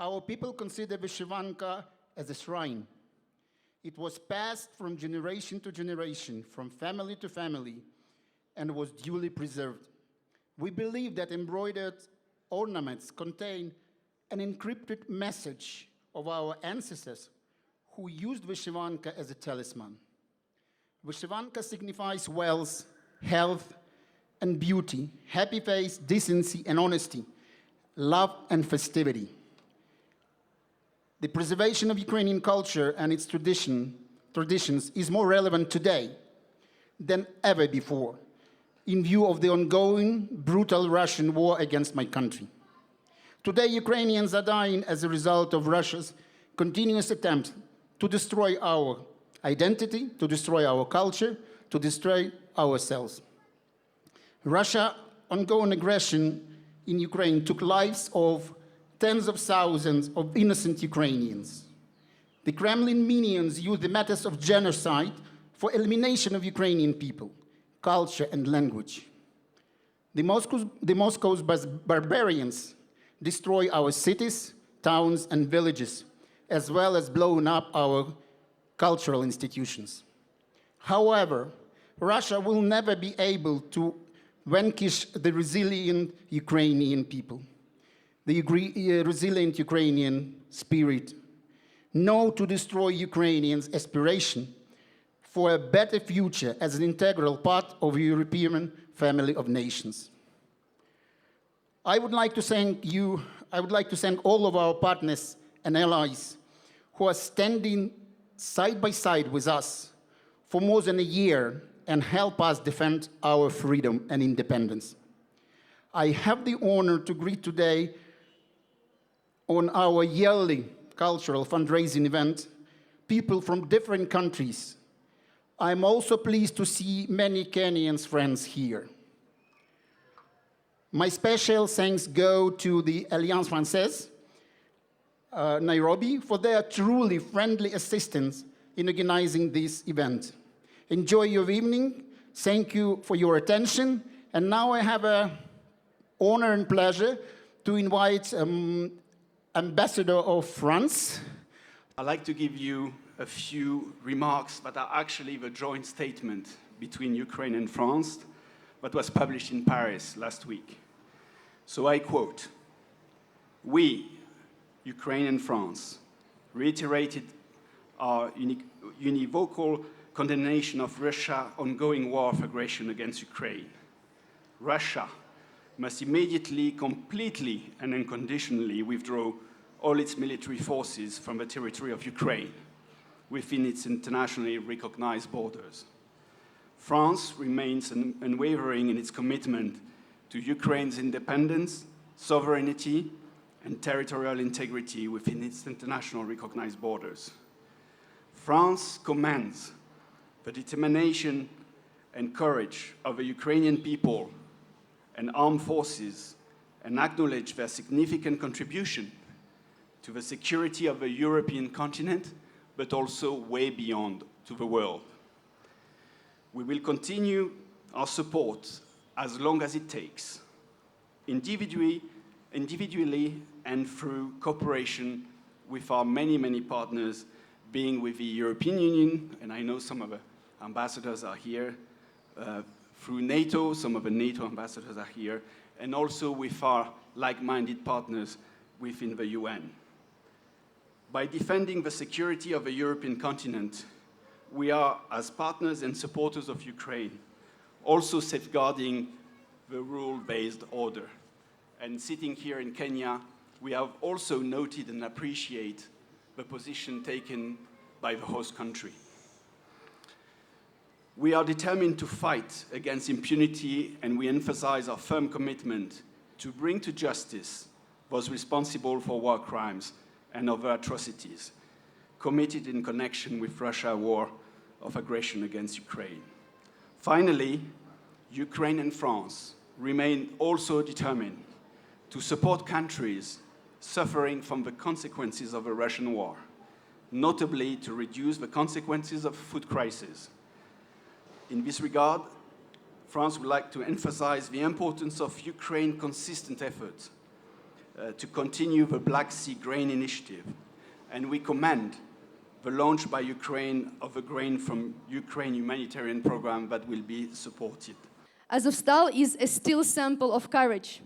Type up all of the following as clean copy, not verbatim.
Our people consider Vyshyvanka as a shrine. It was passed from generation to generation, from family to family, and was duly preserved. We believe that embroidered ornaments contain an encrypted message of our ancestors who used Vyshyvanka as a talisman. Vyshyvanka signifies wealth, health, and beauty, happy face, decency, and honesty, love and festivity. The preservation of Ukrainian culture and its traditions is more relevant today than ever before, in view of the ongoing brutal Russian war against my country. Today, Ukrainians are dying as a result of Russia's continuous attempts to destroy our identity, to destroy our culture, to destroy ourselves. Russia's ongoing aggression in Ukraine took lives of tens of thousands of innocent Ukrainians. The Kremlin minions used the methods of genocide for elimination of Ukrainian people, culture, and language. The Moscow's barbarians destroy our cities, towns, and villages, as well as blowing up our cultural institutions. However, Russia will never be able to vanquish the resilient Ukrainian people, the resilient Ukrainian spirit, nor to destroy Ukrainians' aspiration for a better future as an integral part of the European family of nations. I would like to thank all of our partners and allies who are standing side by side with us for more than a year and help us defend our freedom and independence. I have the honor to greet today on our yearly cultural fundraising event people from different countries. I'm also pleased to see many Kenyan friends here. My special thanks go to the Alliance Francaise, Nairobi, for their truly friendly assistance in organizing this event. Enjoy your evening. Thank you for your attention. And now I have an honor and pleasure to invite Ambassador of France. I'd like to give you a few remarks that are actually the joint statement between Ukraine and France that was published in Paris last week. So I quote, "We, Ukraine and France, reiterated our univocal condemnation of Russia's ongoing war of aggression against Ukraine. Russia must immediately, completely, and unconditionally withdraw all its military forces from the territory of Ukraine within its internationally recognized borders. France remains unwavering in its commitment to Ukraine's independence, sovereignty, and territorial integrity within its international recognized borders. France commends the determination and courage of the Ukrainian people and armed forces and acknowledge their significant contribution to the security of the European continent, but also way beyond to the world. We will continue our support as long as it takes, individually and through cooperation with our many, many partners, being with the European Union, and I know some of the ambassadors are here, through NATO, some of the NATO ambassadors are here, and also with our like-minded partners within the UN. By defending the security of the European continent, we are, as partners and supporters of Ukraine, also safeguarding the rule-based order. And sitting here in Kenya, we have also noted and appreciate the position taken by the host country. We are determined to fight against impunity, and we emphasize our firm commitment to bring to justice those responsible for war crimes and other atrocities committed in connection with Russia's war of aggression against Ukraine. Finally, Ukraine and France remain also determined to support countries suffering from the consequences of the Russian war, notably to reduce the consequences of food crisis. In this regard, France would like to emphasize the importance of Ukraine's consistent efforts to continue the Black Sea Grain Initiative. And we commend the launch by Ukraine of a grain from Ukraine humanitarian program that will be supported. Azovstal is a still sample of courage.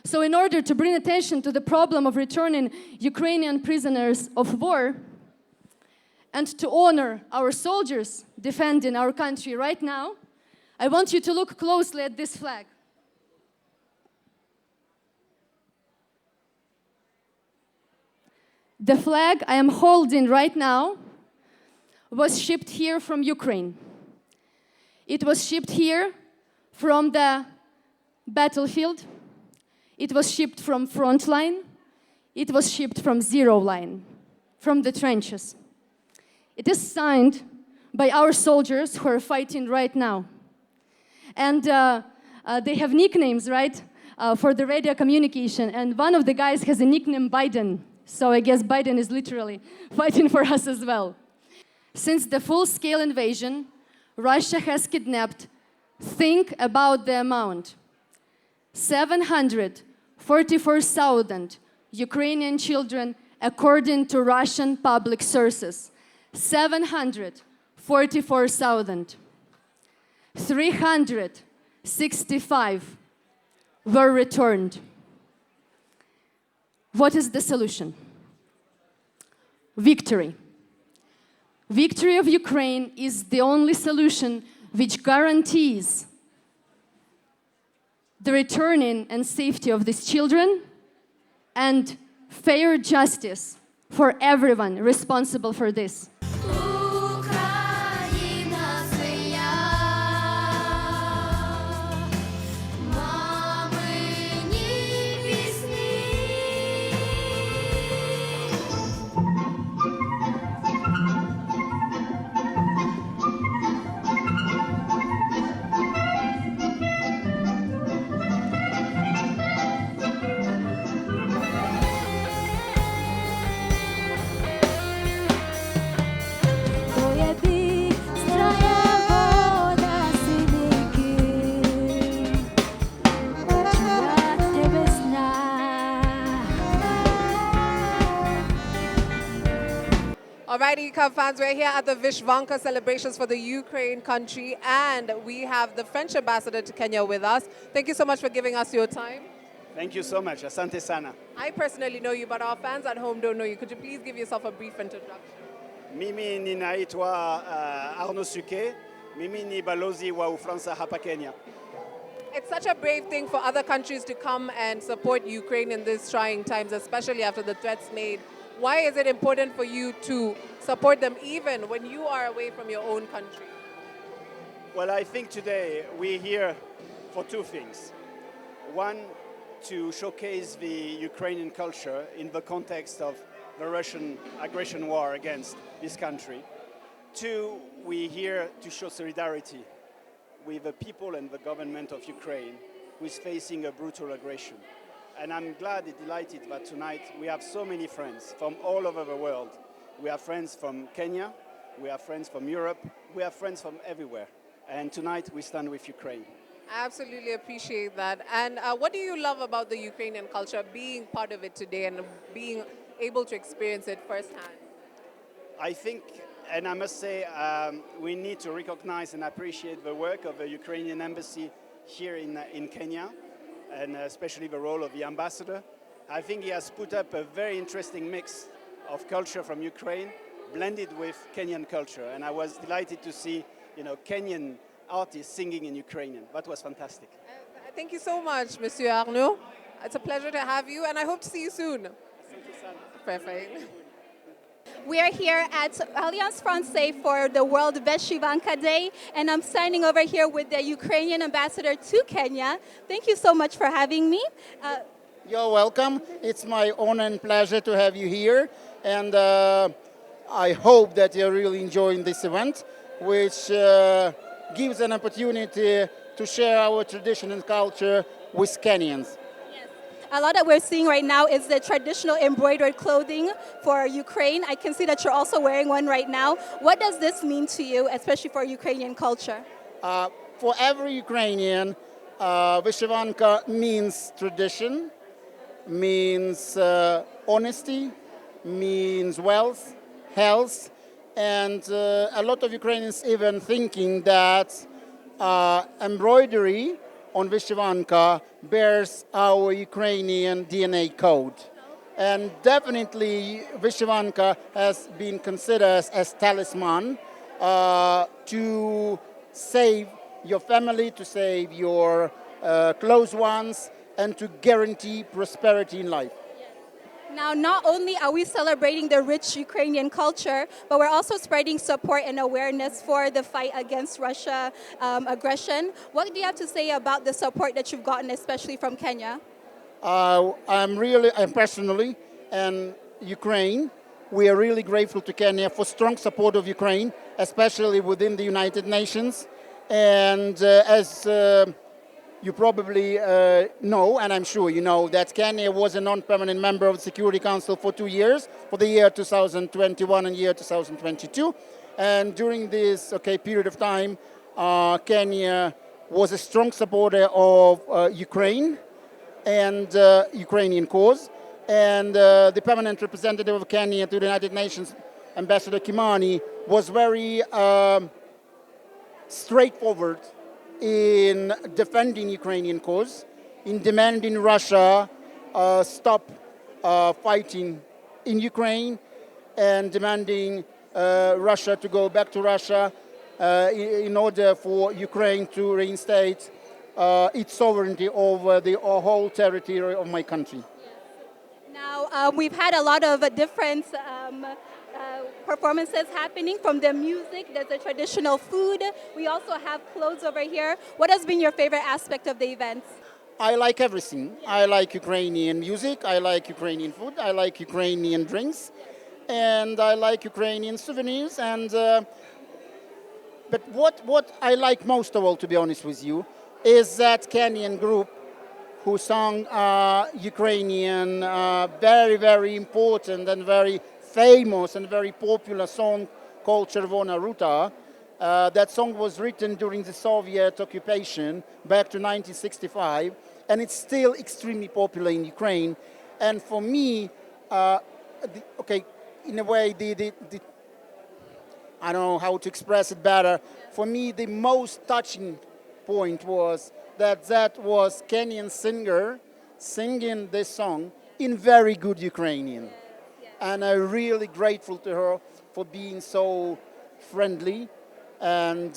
So in order to bring attention to the problem of returning Ukrainian prisoners of war and to honor our soldiers defending our country right now, I want you to look closely at this flag. The flag I am holding right now was shipped here from Ukraine. It was shipped here from the battlefield. It was shipped from front line. It was shipped from zero line, from the trenches. It is signed by our soldiers who are fighting right now. And they have nicknames, right, for the radio communication. And one of the guys has a nickname Biden. So I guess Biden is literally fighting for us as well. Since the full-scale invasion, Russia has kidnapped, think about the amount, 744,000 Ukrainian children according to Russian public sources. 744,000. 365 were returned. What is the solution? Victory. Victory of Ukraine is the only solution which guarantees the returning and safety of these children and fair justice for everyone responsible for this. Alrighty, Cub fans, we're here at the Vyshyvanka celebrations for the Ukraine country, and we have the French ambassador to Kenya with us. Thank you so much for giving us your time. Thank you so much. Asante sana. I personally know you, but our fans at home don't know you. Could you please give yourself a brief introduction? Mimi ninaitwa Arno Suke. Mimi ni balozi wa Ufaransa hapa Kenya. It's such a brave thing for other countries to come and support Ukraine in these trying times, especially after the threats made. Why is it important for you to support them even when you are away from your own country? Well, I think today we're here for two things. One, to showcase the Ukrainian culture in the context of the Russian aggression war against this country. Two, we're here to show solidarity with the people and the government of Ukraine who is facing a brutal aggression. And I'm glad and delighted that tonight we have so many friends from all over the world. We have friends from Kenya, we have friends from Europe, we have friends from everywhere. And tonight we stand with Ukraine. I absolutely appreciate that. And what do you love about the Ukrainian culture, being part of it today and being able to experience it firsthand? I think, and I must say, we need to recognize and appreciate the work of the Ukrainian embassy here in Kenya, and especially the role of the ambassador. I think he has put up a very interesting mix of culture from Ukraine, blended with Kenyan culture. And I was delighted to see, Kenyan artists singing in Ukrainian. That was fantastic. Thank you so much, Monsieur Arnaud. It's a pleasure to have you, and I hope to see you soon. Perfect. We are here at Alliance Francaise for the World Vyshyvanka Day, and I'm standing over here with the Ukrainian ambassador to Kenya. Thank you so much for having me. You're welcome. It's my honor and pleasure to have you here. And I hope that you're really enjoying this event, which gives an opportunity to share our tradition and culture with Kenyans. A lot that we're seeing right now is the traditional embroidered clothing for Ukraine. I can see that you're also wearing one right now. What does this mean to you, especially for Ukrainian culture? For every Ukrainian, Vyshyvanka means tradition, means honesty, means wealth, health, and a lot of Ukrainians even thinking that embroidery on Vyshyvanka bears our Ukrainian DNA code. And definitely Vyshyvanka has been considered as talisman to save your family, to save your close ones, and to guarantee prosperity in life. Now, not only are we celebrating the rich Ukrainian culture, but we're also spreading support and awareness for the fight against Russia aggression. What do you have to say about the support that you've gotten, especially from Kenya? I'm personally, and Ukraine, we are really grateful to Kenya for strong support of Ukraine, especially within the United Nations. And as you probably know, and I'm sure you know, that Kenya was a non-permanent member of the Security Council for 2 years, for the year 2021 and year 2022. And during this period of time, Kenya was a strong supporter of Ukraine and Ukrainian cause. And the permanent representative of Kenya to the United Nations, Ambassador Kimani, was very straightforward in defending Ukrainian cause, in demanding Russia stop fighting in Ukraine, and demanding Russia to go back to Russia in order for Ukraine to reinstate its sovereignty over the whole territory of my country. Now, we've had a lot of different performances happening, from the music, there's the traditional food. We also have clothes over here. What has been your favorite aspect of the events? I like everything. I like Ukrainian music, I like Ukrainian food, I like Ukrainian drinks, and I like Ukrainian souvenirs. And but what I like most of all, to be honest with you, is that Kenyan group who sung Ukrainian very, very important and very famous and very popular song called Chervona Ruta. That song was written during the Soviet occupation back to 1965, and it's still extremely popular in Ukraine. And for me, in a way, I don't know how to express it better. For me, the most touching point was that was Kenyan singer singing this song in very good Ukrainian. And I'm really grateful to her for being so friendly and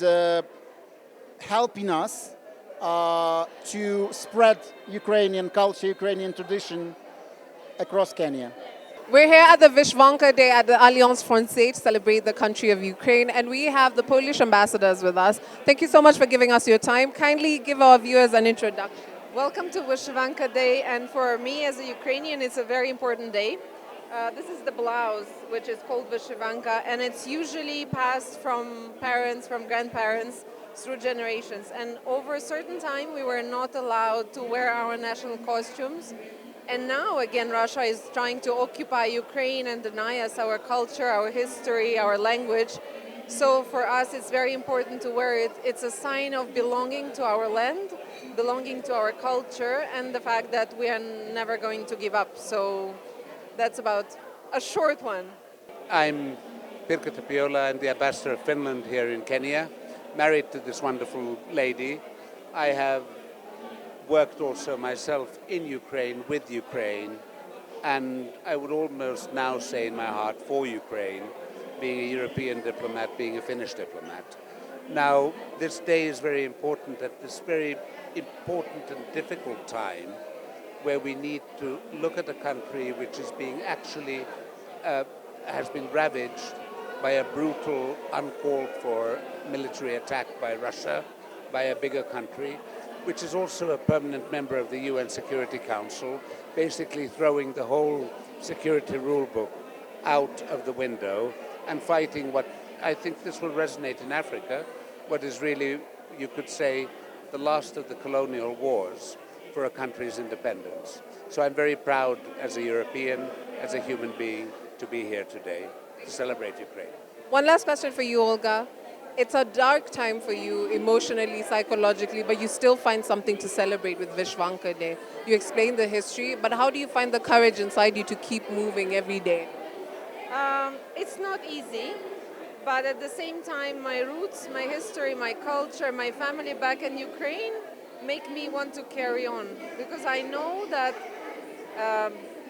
helping us to spread Ukrainian culture, Ukrainian tradition across Kenya. We're here at the Vyshyvanka Day at the Alliance Francaise to celebrate the country of Ukraine, and we have the Polish ambassadors with us. Thank you so much for giving us your time. Kindly give our viewers an introduction. Welcome to Vyshyvanka Day, and for me as a Ukrainian, it's a very important day. This is the blouse, which is called Vyshyvanka, and it's usually passed from parents, from grandparents, through generations. And over a certain time, we were not allowed to wear our national costumes. And now, again, Russia is trying to occupy Ukraine and deny us our culture, our history, our language. So for us, it's very important to wear it. It's a sign of belonging to our land, belonging to our culture, and the fact that we are never going to give up. So that's about a short one. I'm Pirkko Tapiola. I'm the ambassador of Finland here in Kenya, married to this wonderful lady. I have worked also myself in Ukraine, with Ukraine, and I would almost now say in my heart for Ukraine, being a European diplomat, being a Finnish diplomat. Now, this day is very important at this very important and difficult time where we need to look at a country which is being actually, has been ravaged by a brutal, uncalled for military attack by Russia, by a bigger country, which is also a permanent member of the UN Security Council, basically throwing the whole security rule book out of the window and fighting what, I think this will resonate in Africa, what is really, you could say, the last of the colonial wars for a country's independence. So I'm very proud as a European, as a human being, to be here today to celebrate Ukraine. One last question for you, Olga. it's a dark time for you emotionally, psychologically, but you still find something to celebrate with Vyshyvanka Day. You explain the history, but how do you find the courage inside you to keep moving every day? It's not easy, but at the same time, my roots, my history, my culture, my family back in Ukraine make me want to carry on, because I know that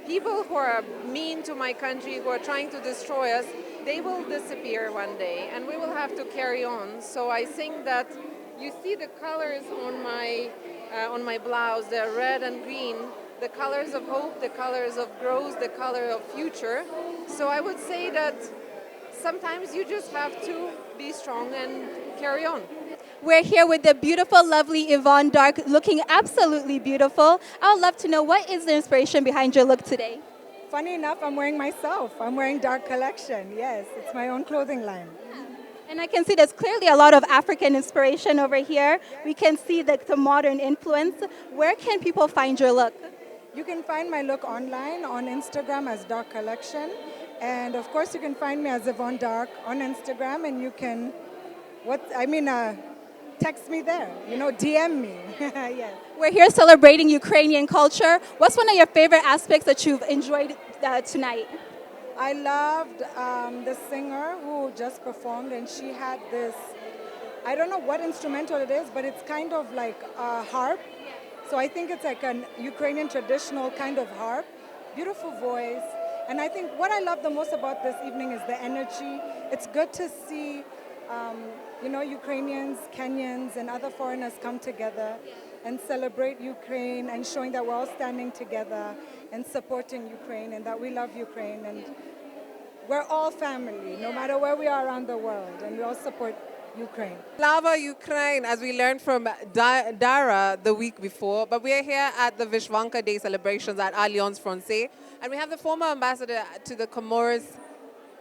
people who are mean to my country, who are trying to destroy us, they will disappear one day, and we will have to carry on. So I think that you see the colors on my blouse, they're red and green, the colors of hope, the colors of growth, the color of future. So I would say that sometimes you just have to be strong and carry on. We're here with the beautiful, lovely Yvonne Dark, looking absolutely beautiful. I would love to know, what is the inspiration behind your look today? Funny enough, I'm wearing myself. I'm wearing Dark Collection. Yes, it's my own clothing line. And I can see there's clearly a lot of African inspiration over here. We can see the modern influence. Where can people find your look? You can find my look online on Instagram as Dark Collection. And of course, you can find me as Yvonne Dark on Instagram, and you can, text me there, DM me. Yes. We're here celebrating Ukrainian culture. What's one of your favorite aspects that you've enjoyed tonight? I loved the singer who just performed, and she had this, I don't know what instrumental it is, but it's kind of like a harp. So I think it's like a Ukrainian traditional kind of harp. Beautiful voice. And I think what I love the most about this evening is the energy. It's good to see, Ukrainians, Kenyans, and other foreigners come together and celebrate Ukraine, and showing that we're all standing together and supporting Ukraine, and that we love Ukraine, and we're all family, no matter where we are around the world, and we all support Ukraine. Slava Ukraine, as we learned from Dara the week before, but we are here at the Vyshyvanka Day celebrations at Alliance Francaise, and we have the former ambassador to the Comoros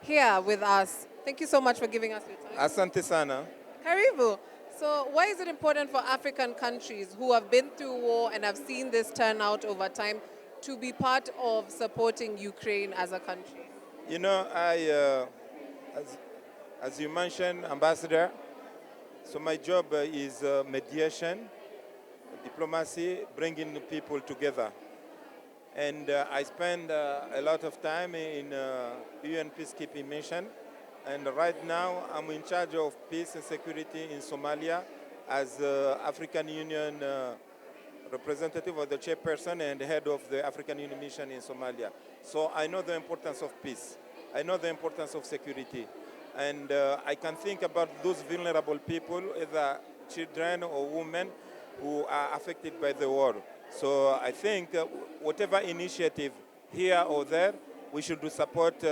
here with us. Thank you so much for giving us your time. Asante sana. Karibu. So why is it important for African countries who have been through war and have seen this turnout over time to be part of supporting Ukraine as a country? As you mentioned, Ambassador, so my job is mediation, diplomacy, bringing people together. And I spend a lot of time in UN peacekeeping mission. And right now, I'm in charge of peace and security in Somalia as African Union representative or the chairperson and head of the African Union mission in Somalia. So I know the importance of peace. I know the importance of security. And I can think about those vulnerable people, either children or women, who are affected by the war. So I think whatever initiative here or there, we should support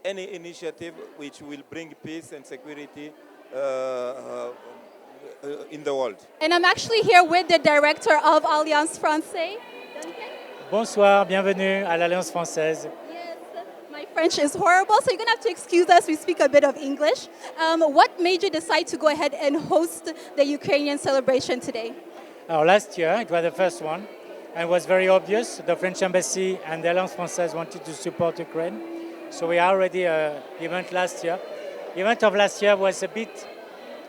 any initiative which will bring peace and security in the world. And I'm actually here with the director of Alliance Francaise. Bonsoir, bienvenue à l'Alliance Française. Yes, my French is horrible, so you're going to have to excuse us. We speak a bit of English. What made you decide to go ahead and host the Ukrainian celebration today? Last year, it was the first one, and it was very obvious. The French Embassy and the Alliance Française wanted to support Ukraine. So we already event last year. The event of last year was a bit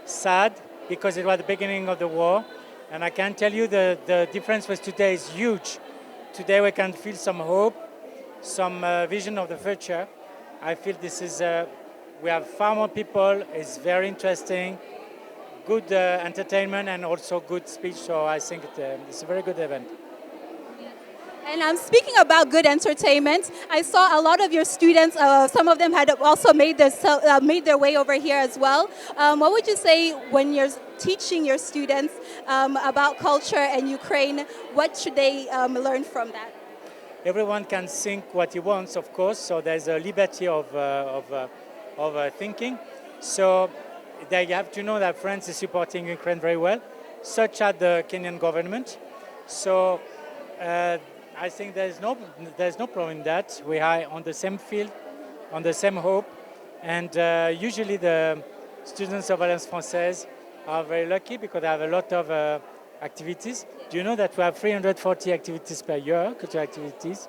sad because it was the beginning of the war. And I can tell you the difference with today is huge. Today we can feel some hope, some vision of the future. I feel this is, we have far more people, it's very interesting, good entertainment and also good speech. So I think it's a very good event. And I'm speaking about good entertainment. I saw a lot of your students, some of them had also made their way over here as well. What would you say when you're teaching your students about culture and Ukraine? What should they learn from that? Everyone can think what he wants, of course, so there's a liberty of thinking. So they have to know that France is supporting Ukraine very well, such as the Kenyan government. So I think there's no problem in that. We are on the same field, on the same hope, and usually the students of Alliance Francaise are very lucky because they have a lot of activities. Do you know that we have 340 activities per year, cultural activities?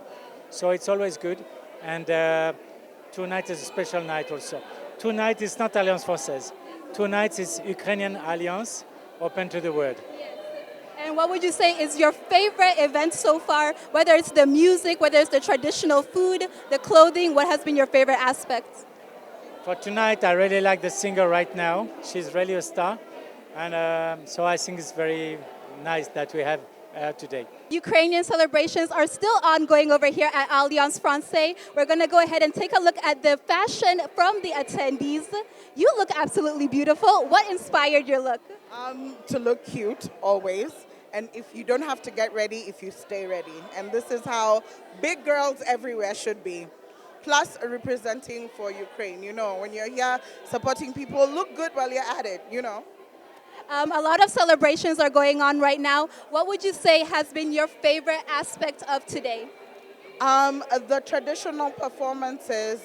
So it's always good. And tonight is a special night also. Tonight is not Alliance Francaise. 2 nights is Ukrainian Alliance, open to the world. And what would you say is your favorite event so far? Whether it's the music, whether it's the traditional food, the clothing, what has been your favorite aspect? For tonight, I really like the singer right now. She's really a star. And so I think it's very nice that we have her today. Ukrainian celebrations are still ongoing over here at Alliance Francaise. We're going to go ahead and take a look at the fashion from the attendees. You look absolutely beautiful. What inspired your look? To look cute, always. And if you don't have to get ready, if you stay ready. And this is how big girls everywhere should be. Plus representing for Ukraine. You know, when you're here supporting people, look good while you're at it, you know. A lot of celebrations are going on right now. What would you say has been your favorite aspect of today? The traditional performances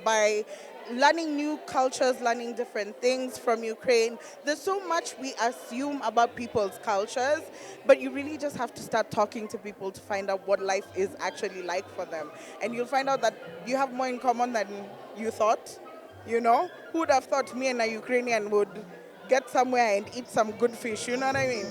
by learning new cultures, learning different things from Ukraine. There's so much we assume about people's cultures, but you really just have to start talking to people to find out what life is actually like for them. And you'll find out that you have more in common than you thought, you know? Who would have thought me and a Ukrainian would get somewhere and eat some good fish, you know what I mean?